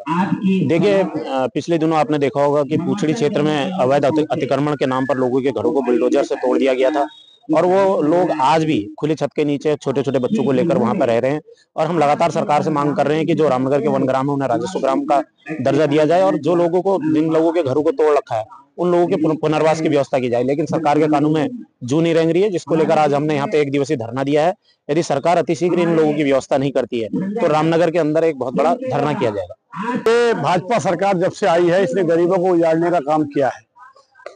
देखिए, पिछले दिनों आपने देखा होगा कि पूछड़ी क्षेत्र में अवैध अतिक्रमण के नाम पर लोगों के घरों को बुलडोजर से तोड़ दिया गया था और वो लोग आज भी खुली छत के नीचे छोटे छोटे बच्चों को लेकर वहां पर रह रहे हैं। और हम लगातार सरकार से मांग कर रहे हैं कि जो रामनगर के वन ग्राम है उन्हें राजस्व ग्राम का दर्जा दिया जाए और जो लोगों को जिन लोगों के घरों को तोड़ रखा है उन लोगों के पुनर्वास की व्यवस्था की जाए। लेकिन सरकार के कानून में जू नहीं रेंग रही है, जिसको लेकर आज हमने यहाँ पे एक दिवसीय धरना दिया है। यदि सरकार अतिशीघ्र इन लोगों की व्यवस्था नहीं करती है तो रामनगर के अंदर एक बहुत बड़ा धरना किया जाएगा। ये भाजपा सरकार जब से आई है इसने गरीबों को उजाड़ने का काम किया है।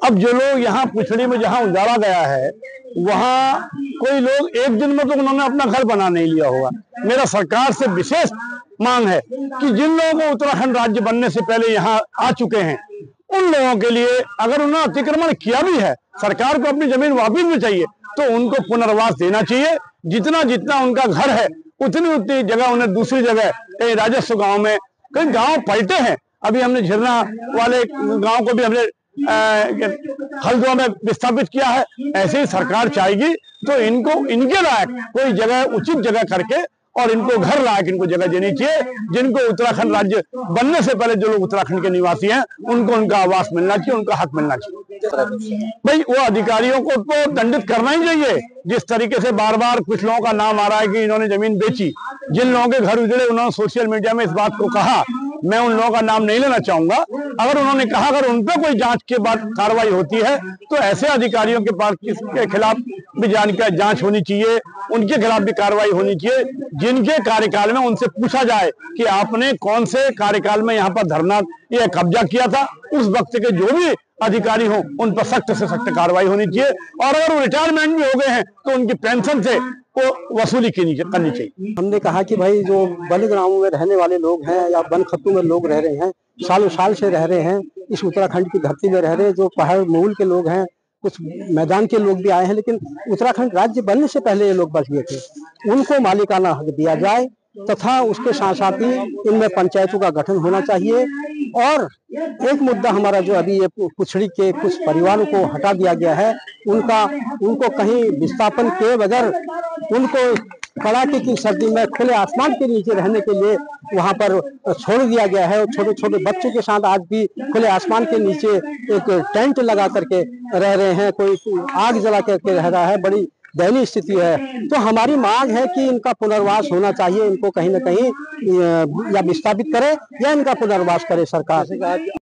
अब जो लोग यहाँ पुछड़ी में जहाँ उजाड़ा गया है वहाँ कोई लोग एक दिन में तो उन्होंने अपना घर बना नहीं लिया होगा। मेरा सरकार से विशेष मांग है कि जिन लोगों को उत्तराखंड राज्य बनने से पहले यहाँ आ चुके हैं उन लोगों के लिए अगर उन्होंने अतिक्रमण किया भी है, सरकार को अपनी जमीन वापस भी चाहिए तो उनको पुनर्वास देना चाहिए। जितना जितना उनका घर है उतनी उतनी जगह उन्हें दूसरी जगह कहीं राजस्व गांव में, कई गांव पलटे हैं। अभी हमने झिरना वाले गांव को भी हमने हल्द्वार में विस्थापित किया है। ऐसे ही सरकार चाहेगी तो इनको इनके लायक कोई जगह उचित जगह करके और इनको घर लायक इनको जगह देनी चाहिए। जिनको उत्तराखंड राज्य बनने से पहले जो लोग उत्तराखंड के निवासी हैं उनको उनका आवास मिलना चाहिए, उनका हक मिलना चाहिए। भाई वो अधिकारियों को तो दंडित करना ही चाहिए। जिस तरीके से बार बार कुछ लोगों का नाम आ रहा है कि इन्होंने जमीन बेची, जिन लोगों के घर उजड़े उन्होंने सोशल मीडिया में इस बात को कहा, मैं उन लोगों का नाम नहीं लेना चाहूंगा। अगर उन्होंने कहा अगर उन पर कोई जांच के बाद कार्रवाई होती है तो ऐसे अधिकारियों के पास के खिलाफ भी जांच होनी चाहिए, उनके खिलाफ भी कार्रवाई होनी चाहिए। जिनके कार्यकाल में उनसे पूछा जाए कि आपने कौन से कार्यकाल में यहाँ पर धरना या कब्जा किया था, उस वक्त के जो भी अधिकारी हो उन पर सख्त से सख्त कार्रवाई होनी चाहिए। और अगर वो रिटायरमेंट भी हो गए हैं तो उनकी पेंशन से वो वसूली करनी चाहिए। हमने कहा कि भाई जो वन ग्रामों में रहने वाले लोग हैं या वन खत्तों में लोग रह रहे हैं, सालों साल से रह रहे हैं, इस उत्तराखंड की धरती में रह रहे हैं, जो पहाड़ मूल के लोग हैं, कुछ मैदान के लोग भी आए हैं, लेकिन उत्तराखंड राज्य बनने से पहले ये लोग बच गए थे। उनको मालिकाना हक दिया जाए तथा उसके साथ साथ ही इनमें पंचायतों का गठन होना चाहिए। और एक मुद्दा हमारा जो अभी ये पुछड़ी के कुछ परिवारों को हटा दिया गया है, उनको कहीं विस्थापन के बगैर उनको कड़ाके की सर्दी में खुले आसमान के नीचे रहने के लिए वहां पर छोड़ दिया गया है। और छोटे छोटे बच्चों के साथ आज भी खुले आसमान के नीचे एक टेंट लगा करके रह रहे हैं, कोई आग जला करके रह रहा है। बड़ी दयनीय स्थिति है। तो हमारी मांग है कि इनका पुनर्वास होना चाहिए, इनको कहीं ना कहीं या विस्थापित करे या इनका पुनर्वास करे सरकार।